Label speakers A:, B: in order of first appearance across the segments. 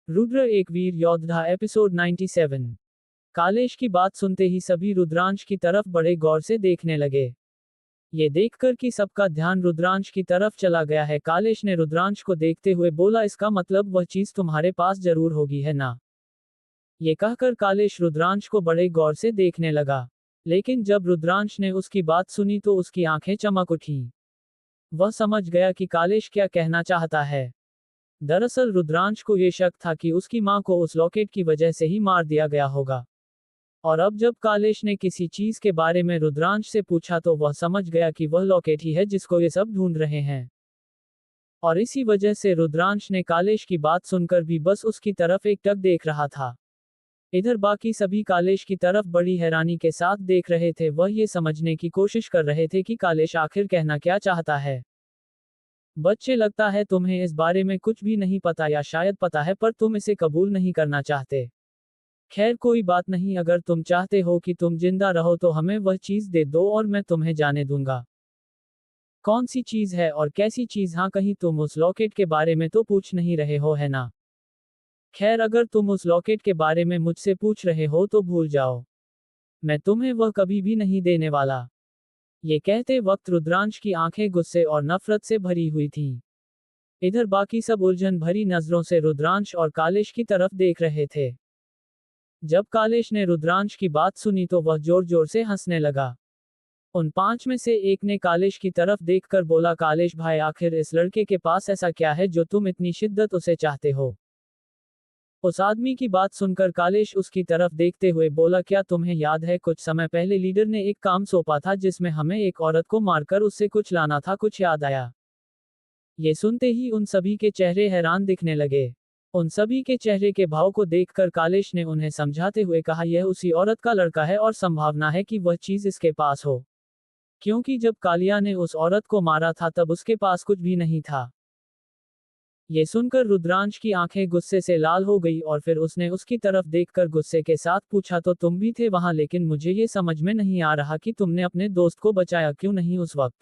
A: रुद्र एक वीर योद्धा एपिसोड 97। कालेश की बात सुनते ही सभी रुद्रांश की तरफ बड़े गौर से देखने लगे। ये देखकर कि सबका ध्यान रुद्रांश की तरफ चला गया है, कालेश ने रुद्रांश को देखते हुए बोला, इसका मतलब वह चीज तुम्हारे पास जरूर होगी, है ना? ये कहकर कालेश रुद्रांश को बड़े गौर से देखने लगा। लेकिन जब रुद्रांश ने उसकी बात सुनी तो उसकी आंखें चमक उठी। वह समझ गया कि कालेश क्या कहना चाहता है। दरअसल रुद्रांश को ये शक था कि उसकी मां को उस लॉकेट की वजह से ही मार दिया गया होगा। और अब जब कालेश ने किसी चीज के बारे में रुद्रांश से पूछा तो वह समझ गया कि वह लॉकेट ही है जिसको ये सब ढूंढ रहे हैं। और इसी वजह से रुद्रांश ने कालेश की बात सुनकर भी बस उसकी तरफ एकटक देख रहा था। इधर बाकी सभी कालेश की तरफ बड़ी हैरानी के साथ देख रहे थे। वह ये समझने की कोशिश कर रहे थे कि कालेश आखिर कहना क्या चाहता है। बच्चे, लगता है तुम्हें इस बारे में कुछ भी नहीं पता, या शायद पता है पर तुम इसे कबूल नहीं करना चाहते। खैर कोई बात नहीं, अगर तुम चाहते हो कि तुम जिंदा रहो तो हमें वह चीज दे दो और मैं तुम्हें जाने दूंगा। कौन सी चीज है और कैसी चीज? हाँ, कहीं तुम उस लॉकेट के बारे में तो पूछ नहीं रहे हो, है ना? खैर अगर तुम उस लॉकेट के बारे में मुझसे पूछ रहे हो तो भूल जाओ, मैं तुम्हें वह कभी भी नहीं देने वाला। ये कहते वक्त रुद्रांश की आंखें गुस्से और नफरत से भरी हुई थीं। इधर बाकी सब उलझन भरी नजरों से रुद्रांश और कालेश की तरफ देख रहे थे। जब कालेश ने रुद्रांश की बात सुनी तो वह जोर जोर से हंसने लगा। उन पांच में से एक ने कालेश की तरफ देखकर बोला, कालेश भाई, आखिर इस लड़के के पास ऐसा क्या है जो तुम इतनी शिद्दत उसे चाहते हो? उस आदमी की बात सुनकर कालेश उसकी तरफ देखते हुए बोला, क्या तुम्हें याद है कुछ समय पहले लीडर ने एक काम सौंपा था जिसमें हमें एक औरत को मारकर उससे कुछ लाना था, कुछ याद आया? ये सुनते ही उन सभी के चेहरे हैरान दिखने लगे। उन सभी के चेहरे के भाव को देखकर कालेश ने उन्हें समझाते हुए कहा, यह उसी औरत का लड़का है और संभावना है कि वह चीज इसके पास हो, क्योंकि जब कालिया ने उस औरत को मारा था तब उसके पास कुछ भी नहीं था। ये सुनकर रुद्रांश की आंखें गुस्से से लाल हो गई और फिर उसने उसकी तरफ देखकर गुस्से के साथ पूछा, तो तुम भी थे वहां, लेकिन मुझे ये समझ में नहीं आ रहा कि तुमने अपने दोस्त को बचाया क्यों नहीं उस वक्त?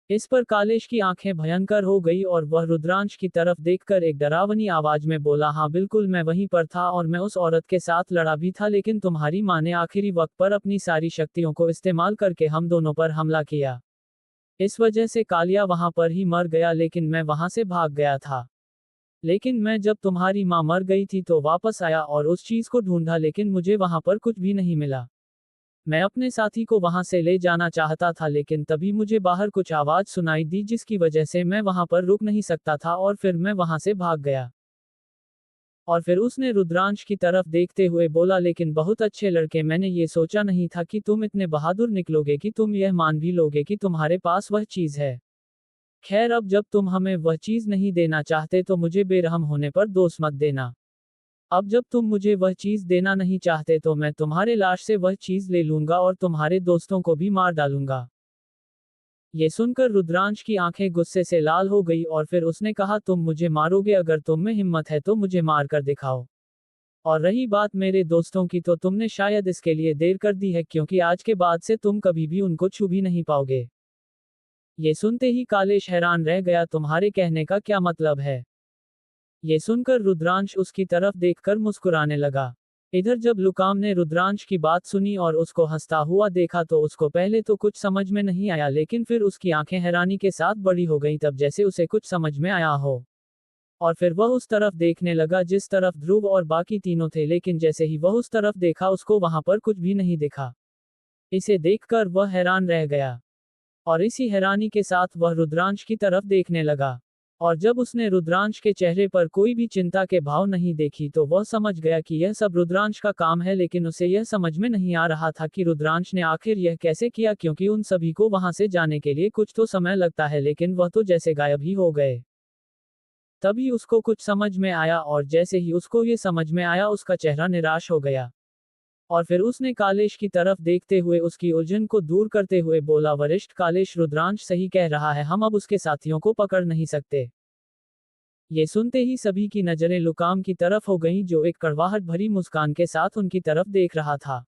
A: इस पर कालेश की आंखें भयंकर हो गई और वह रुद्रांश की तरफ देखकर एक डरावनी आवाज में बोला, हाँ बिल्कुल, मैं वहीं पर था और मैं उस औरत के साथ लड़ा भी था, लेकिन तुम्हारी मां ने आखिरी वक्त पर अपनी सारी शक्तियों को इस्तेमाल करके हम दोनों पर हमला किया। इस वजह से कालिया वहां पर ही मर गया, लेकिन मैं वहां से भाग गया था। लेकिन मैं जब तुम्हारी मां मर गई थी तो वापस आया और उस चीज को ढूंढा, लेकिन मुझे वहां पर कुछ भी नहीं मिला। मैं अपने साथी को वहां से ले जाना चाहता था, लेकिन तभी मुझे बाहर कुछ आवाज सुनाई दी जिसकी वजह से मैं वहां पर रुक नहीं सकता था और फिर मैं वहां से भाग गया। और फिर उसने रुद्रांश की तरफ देखते हुए बोला, लेकिन बहुत अच्छे लड़के, मैंने ये सोचा नहीं था कि तुम इतने बहादुर निकलोगे कि तुम यह मान भी लोगे कि तुम्हारे पास वह चीज है। खैर अब जब तुम हमें वह चीज नहीं देना चाहते तो मुझे बेरहम होने पर दोष मत देना। अब जब तुम मुझे वह चीज देना नहीं चाहते तो मैं तुम्हारे लाश से वह चीज ले लूंगा और तुम्हारे दोस्तों को भी मार डालूंगा। ये सुनकर रुद्रांश की आंखें गुस्से से लाल हो गई और फिर उसने कहा, तुम मुझे मारोगे? अगर तुम में हिम्मत है तो मुझे मार कर दिखाओ। और रही बात मेरे दोस्तों की, तो तुमने शायद इसके लिए देर कर दी है, क्योंकि आज के बाद से तुम कभी भी उनको छू भी नहीं पाओगे। ये सुनते ही कालेश हैरान रह गया, तुम्हारे कहने का क्या मतलब है? ये सुनकर रुद्रांश उसकी तरफ देखकर मुस्कुराने लगा। इधर जब लुकाम ने रुद्रांश की बात सुनी और उसको हंसता हुआ देखा तो उसको पहले तो कुछ समझ में नहीं आया, लेकिन फिर उसकी आंखें हैरानी के साथ बड़ी हो गईं, तब जैसे उसे कुछ समझ में आया हो। और फिर वह उस तरफ देखने लगा जिस तरफ ध्रुव और बाकी तीनों थे, लेकिन जैसे ही वह उस तरफ देखा उसको वहां पर कुछ भी नहीं दिखा। इसे देखकर वह हैरान रह गया और इसी हैरानी के साथ वह रुद्रांश की तरफ देखने लगा। और जब उसने रुद्रांश के चेहरे पर कोई भी चिंता के भाव नहीं देखी तो वह समझ गया कि यह सब रुद्रांश का काम है, लेकिन उसे यह समझ में नहीं आ रहा था कि रुद्रांश ने आखिर यह कैसे किया, क्योंकि उन सभी को वहां से जाने के लिए कुछ तो समय लगता है, लेकिन वह तो जैसे गायब ही हो गए। तभी उसको कुछ समझ में आया और जैसे ही उसको ये समझ में आया उसका चेहरा निराश हो गया। और फिर उसने कालेश की तरफ देखते हुए उसकी उलझन को दूर करते हुए बोला, वरिष्ठ कालेश, रुद्रांश सही कह रहा है, हम अब उसके साथियों को पकड़ नहीं सकते। ये सुनते ही सभी की नजरें लुकाम की तरफ हो गईं, जो एक कड़वाहट भरी मुस्कान के साथ उनकी तरफ देख रहा था।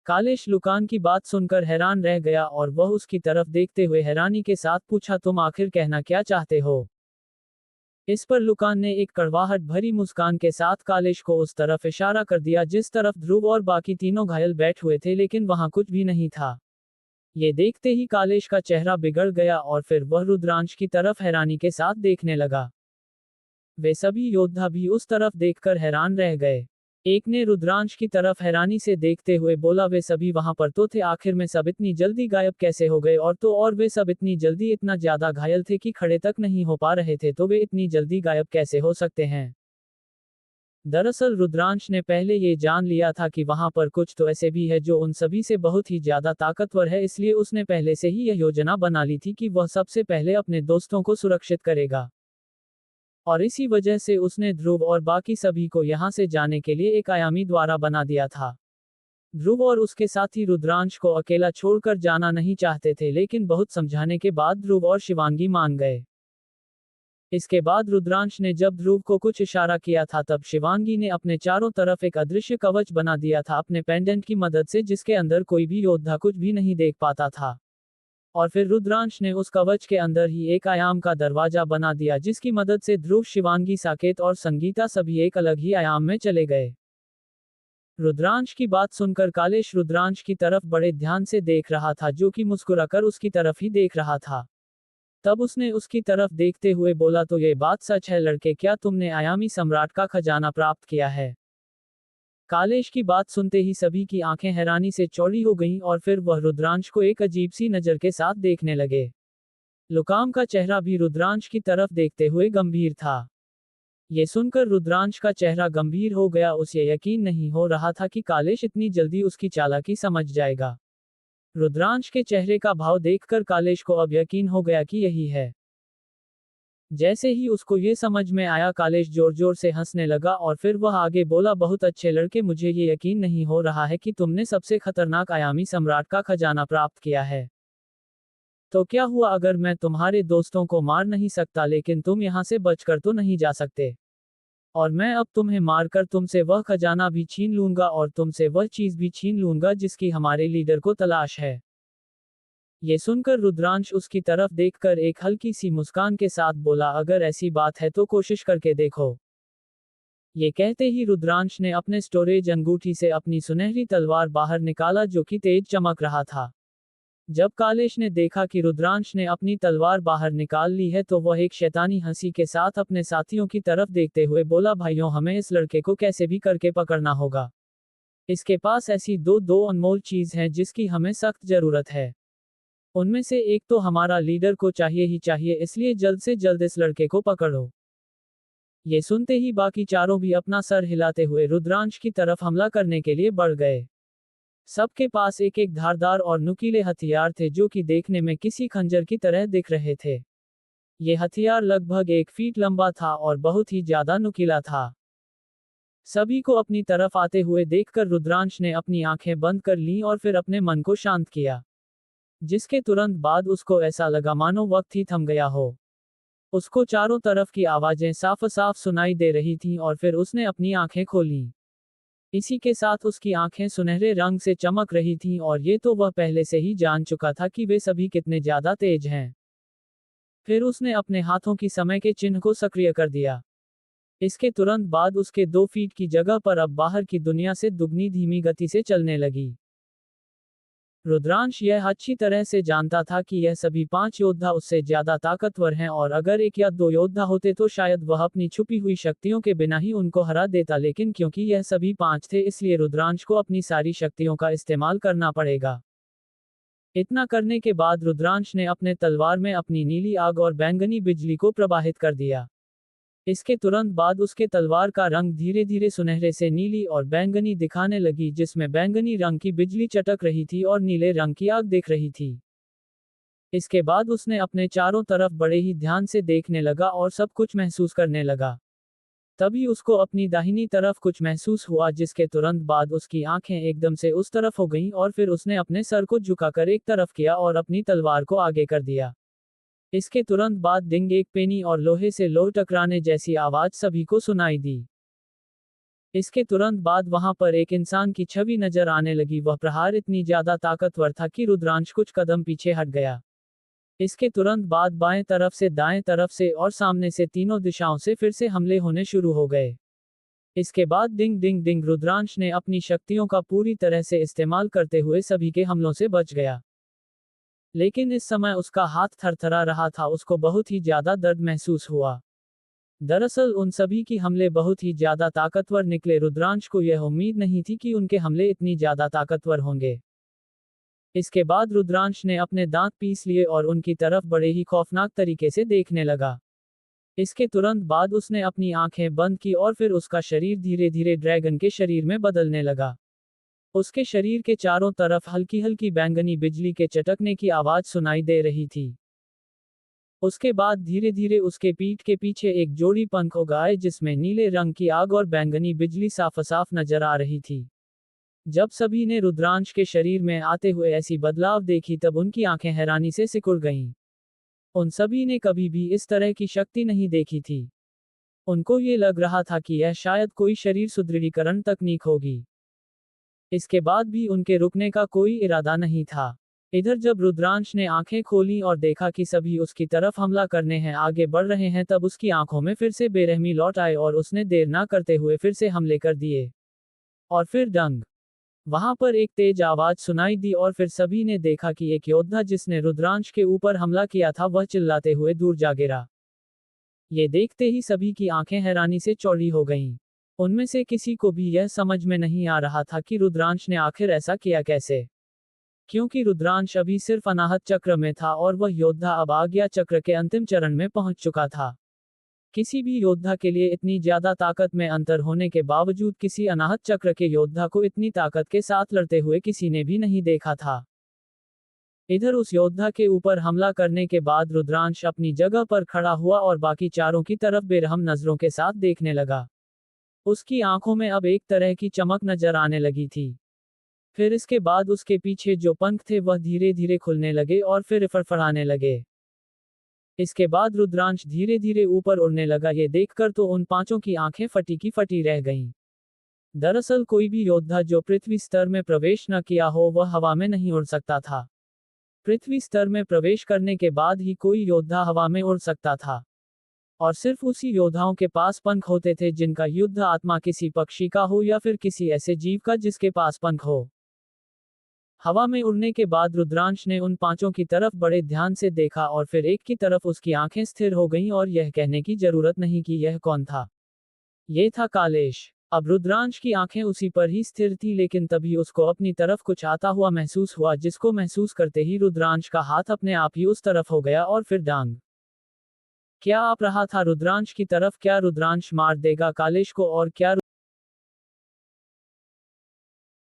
A: कालेश लुकान की बात सुनकर हैरान रह गया और वह उसकी तरफ देखते हुए हैरानी के साथ पूछा, तुम आखिर कहना क्या चाहते हो? इस पर लुकान ने एक कड़वाहट भरी मुस्कान के साथ कालेश को उस तरफ इशारा कर दिया जिस तरफ ध्रुव और बाकी तीनों घायल बैठ हुए थे, लेकिन वहां कुछ भी नहीं था। ये देखते ही कालेश का चेहरा बिगड़ गया और फिर वह रुद्रांश की तरफ हैरानी के साथ देखने लगा। वे सभी योद्धा भी उस तरफ देखकर हैरान रह गए। एक ने रुद्रांश की तरफ हैरानी से देखते हुए बोला, वे सभी वहां पर तो थे, आखिर में सब इतनी जल्दी गायब कैसे हो गए? और वे सब इतनी जल्दी इतना ज्यादा घायल थे कि खड़े तक नहीं हो पा रहे थे, तो वे इतनी जल्दी गायब कैसे हो सकते हैं? दरअसल रुद्रांश ने पहले ये जान लिया था कि वहां पर कुछ तो ऐसे भी है जो उन सभी से बहुत ही ज्यादा ताकतवर है, इसलिए उसने पहले से ही यह योजना बना ली थी कि वह सबसे पहले अपने दोस्तों को सुरक्षित करेगा। और इसी वजह से उसने ध्रुव और बाकी सभी को यहां से जाने के लिए एक आयामी द्वारा बना दिया था। ध्रुव और उसके साथी रुद्रांश को अकेला छोड़कर जाना नहीं चाहते थे, लेकिन बहुत समझाने के बाद ध्रुव और शिवांगी मान गए। इसके बाद रुद्रांश ने जब ध्रुव को कुछ इशारा किया था, तब शिवांगी ने अपने चारों तरफ एक अदृश्य कवच बना दिया था अपने पेंडेंट की मदद से, जिसके अंदर कोई भी योद्धा कुछ भी नहीं देख पाता था। और फिर रुद्रांश ने उस कवच के अंदर ही एक आयाम का दरवाजा बना दिया, जिसकी मदद से ध्रुव, शिवांगी, साकेत और संगीता सभी एक अलग ही आयाम में चले गए। रुद्रांश की बात सुनकर कालेश रुद्रांश की तरफ बड़े ध्यान से देख रहा था, जो कि मुस्कुराकर उसकी तरफ ही देख रहा था। तब उसने उसकी तरफ देखते हुए बोला, तो ये बात सच है लड़के, क्या तुमने आयामी सम्राट का खजाना प्राप्त किया है? कालेश की बात सुनते ही सभी की आंखें हैरानी से चौड़ी हो गईं और फिर वह रुद्रांश को एक अजीब सी नजर के साथ देखने लगे। लुकाम का चेहरा भी रुद्रांश की तरफ देखते हुए गंभीर था। ये सुनकर रुद्रांश का चेहरा गंभीर हो गया, उसे यकीन नहीं हो रहा था कि कालेश इतनी जल्दी उसकी चालाकी समझ जाएगा। रुद्रांश के चेहरे का भाव देखकर कालेश को अब यकीन हो गया कि यही है। जैसे ही उसको ये समझ में आया, कालेश जोर जोर से हंसने लगा और फिर वह आगे बोला, बहुत अच्छे लड़के, मुझे ये यकीन नहीं हो रहा है कि तुमने सबसे खतरनाक आयामी सम्राट का खजाना प्राप्त किया है। तो क्या हुआ अगर मैं तुम्हारे दोस्तों को मार नहीं सकता, लेकिन तुम यहाँ से बचकर तो नहीं जा सकते। और मैं अब तुम्हें मारकर तुमसे वह खजाना भी छीन लूंगा और तुमसे वह चीज भी छीन लूंगा जिसकी हमारे लीडर को तलाश है। ये सुनकर रुद्रांश उसकी तरफ देखकर एक हल्की सी मुस्कान के साथ बोला, अगर ऐसी बात है तो कोशिश करके देखो। ये कहते ही रुद्रांश ने अपने स्टोरेज अंगूठी से अपनी सुनहरी तलवार बाहर निकाला, जो कि तेज चमक रहा था। जब कालेश ने देखा कि रुद्रांश ने अपनी तलवार बाहर निकाल ली है, तो वह एक शैतानी हंसी के साथ अपने साथियों की तरफ देखते हुए बोला, भाइयों, हमें इस लड़के को कैसे भी करके पकड़ना होगा। इसके पास ऐसी दो अनमोल चीज हैं जिसकी हमें सख्त जरूरत है। उनमें से एक तो हमारा लीडर को चाहिए ही चाहिए, इसलिए जल्द से जल्द इस लड़के को पकड़ो। ये सुनते ही बाकी चारों भी अपना सर हिलाते हुए रुद्रांश की तरफ हमला करने के लिए बढ़ गए। सबके पास एक एक धारदार और नुकीले हथियार थे, जो कि देखने में किसी खंजर की तरह दिख रहे थे। ये हथियार लगभग 1 फीट लंबा था और बहुत ही ज्यादा नुकीला था। सभी को अपनी तरफ आते हुए देखकर रुद्रांश ने अपनी आंखें बंद कर लीं और फिर अपने मन को शांत किया, जिसके तुरंत बाद उसको ऐसा लगा मानो वक्त ही थम गया हो। उसको चारों तरफ की आवाजें साफ साफ सुनाई दे रही थीं और फिर उसने अपनी आंखें खोलीं। इसी के साथ उसकी आंखें सुनहरे रंग से चमक रही थीं और ये तो वह पहले से ही जान चुका था कि वे सभी कितने ज्यादा तेज हैं। फिर उसने अपने हाथों की समय के चिन्ह को सक्रिय कर दिया। इसके तुरंत बाद उसके 2 फीट की जगह पर अब बाहर की दुनिया से दुगनी धीमी गति से चलने लगी। रुद्रांश यह अच्छी तरह से जानता था कि यह सभी 5 योद्धा उससे ज्यादा ताकतवर हैं और अगर 1 या 2 योद्धा होते तो शायद वह अपनी छुपी हुई शक्तियों के बिना ही उनको हरा देता, लेकिन क्योंकि यह सभी 5 थे, इसलिए रुद्रांश को अपनी सारी शक्तियों का इस्तेमाल करना पड़ेगा। इतना करने के बाद रुद्रांश ने अपने तलवार में अपनी नीली आग और बैंगनी बिजली को प्रवाहित कर दिया। इसके तुरंत बाद उसके तलवार का रंग धीरे धीरे सुनहरे से नीली और बैंगनी दिखाने लगी, जिसमें बैंगनी रंग की बिजली चटक रही थी और नीले रंग की आग दिख रही थी। इसके बाद उसने अपने चारों तरफ बड़े ही ध्यान से देखने लगा और सब कुछ महसूस करने लगा। तभी उसको अपनी दाहिनी तरफ कुछ महसूस हुआ, जिसके तुरंत बाद उसकी आंखें एकदम से उस तरफ हो गईं और फिर उसने अपने सर को झुकाकर एक तरफ किया और अपनी तलवार को आगे कर दिया। इसके तुरंत बाद डिंग, एक पेनी और लोहे से लोह टकराने जैसी आवाज सभी को सुनाई दी। इसके तुरंत बाद वहां पर एक इंसान की छवि नजर आने लगी। वह प्रहार इतनी ज्यादा ताकतवर था कि रुद्रांश कुछ कदम पीछे हट गया। इसके तुरंत बाद बाएं तरफ से, दाएं तरफ से और सामने से तीनों दिशाओं से फिर से हमले होने शुरू हो गए। इसके बाद डिंग डिंग डिंग रुद्रांश ने अपनी शक्तियों का पूरी तरह से इस्तेमाल करते हुए सभी के हमलों से बच गया। लेकिन इस समय उसका हाथ थरथरा रहा था, उसको बहुत ही ज्यादा दर्द महसूस हुआ। दरअसल उन सभी की हमले बहुत ही ज्यादा ताकतवर निकले। रुद्रांश को यह उम्मीद नहीं थी कि उनके हमले इतनी ज्यादा ताकतवर होंगे। इसके बाद रुद्रांश ने अपने दांत पीस लिए और उनकी तरफ बड़े ही खौफनाक तरीके से देखने लगा। इसके तुरंत बाद उसने अपनी आंखें बंद की और फिर उसका शरीर धीरे धीरे ड्रैगन के शरीर में बदलने लगा। उसके शरीर के चारों तरफ हल्की हल्की बैंगनी बिजली के चटकने की आवाज सुनाई दे रही थी। उसके बाद धीरे धीरे उसके पीठ के पीछे एक जोड़ी पंख उगाए जिसमें नीले रंग की आग और बैंगनी बिजली साफ साफ नजर आ रही थी। जब सभी ने रुद्रांश के शरीर में आते हुए ऐसी बदलाव देखी तब उनकी आंखें हैरानी से सिकुड़ गईं। उन सभी ने कभी भी इस तरह की शक्ति नहीं देखी थी। उनको ये लग रहा था कि यह शायद कोई शरीर सुदृढ़ीकरण तकनीक होगी। इसके बाद भी उनके रुकने का कोई इरादा नहीं था। इधर जब रुद्रांश ने आंखें खोली और देखा कि सभी उसकी तरफ हमला करने हैं, आगे बढ़ रहे हैं, तब उसकी आंखों में फिर से बेरहमी लौट आए और उसने देर ना करते हुए फिर से हमले कर दिए। और फिर डंग, वहां पर एक तेज आवाज सुनाई दी और फिर सभी ने देखा कि एक योद्धा जिसने रुद्रांश के ऊपर हमला किया था वह चिल्लाते हुए दूर जा गिरा। ये देखते ही सभी की आंखें हैरानी से चौड़ी हो गईं। उनमें से किसी को भी यह समझ में नहीं आ रहा था कि रुद्रांश ने आखिर ऐसा किया कैसे, क्योंकि रुद्रांश अभी सिर्फ अनाहत चक्र में था और वह योद्धा अब आज्ञा चक्र के अंतिम चरण में पहुंच चुका था। किसी भी योद्धा के लिए इतनी ज्यादा ताकत में अंतर होने के बावजूद किसी अनाहत चक्र के योद्धा को इतनी ताकत के साथ लड़ते हुए किसी ने भी नहीं देखा था। इधर उस योद्धा के ऊपर हमला करने के बाद रुद्रांश अपनी जगह पर खड़ा हुआ और बाकी चारों की तरफ बेरहम नजरों के साथ देखने लगा। उसकी आंखों में अब एक तरह की चमक नजर आने लगी थी। फिर इसके बाद उसके पीछे जो पंख थे वह धीरे धीरे खुलने लगे और फिर फड़फड़ाने लगे। इसके बाद रुद्रांश धीरे धीरे ऊपर उड़ने लगा। ये देखकर तो उन पांचों की आंखें फटी की फटी रह गईं। दरअसल कोई भी योद्धा जो पृथ्वी स्तर में प्रवेश न किया हो वह हवा में नहीं उड़ सकता था। पृथ्वी स्तर में प्रवेश करने के बाद ही कोई योद्धा हवा में उड़ सकता था। और सिर्फ उसी योद्धाओं के पास पंख होते थे जिनका युद्ध आत्मा किसी पक्षी का हो या फिर किसी ऐसे जीव का जिसके पास पंख हो। हवा में उड़ने के बाद रुद्रांश ने उन पांचों की तरफ बड़े ध्यान से देखा और फिर एक की तरफ उसकी आंखें स्थिर हो गईं और यह कहने की जरूरत नहीं कि यह कौन था। ये था कालेश। अब रुद्रांश की आंखें उसी पर ही स्थिर थी, लेकिन तभी उसको अपनी तरफ कुछ आता हुआ महसूस हुआ, जिसको महसूस करते ही रुद्रांश का हाथ अपने आप ही उस तरफ हो गया और फिर डांग क्या आप रहा था रुद्रांश की तरफ। क्या रुद्रांश मार देगा कालेश को और क्या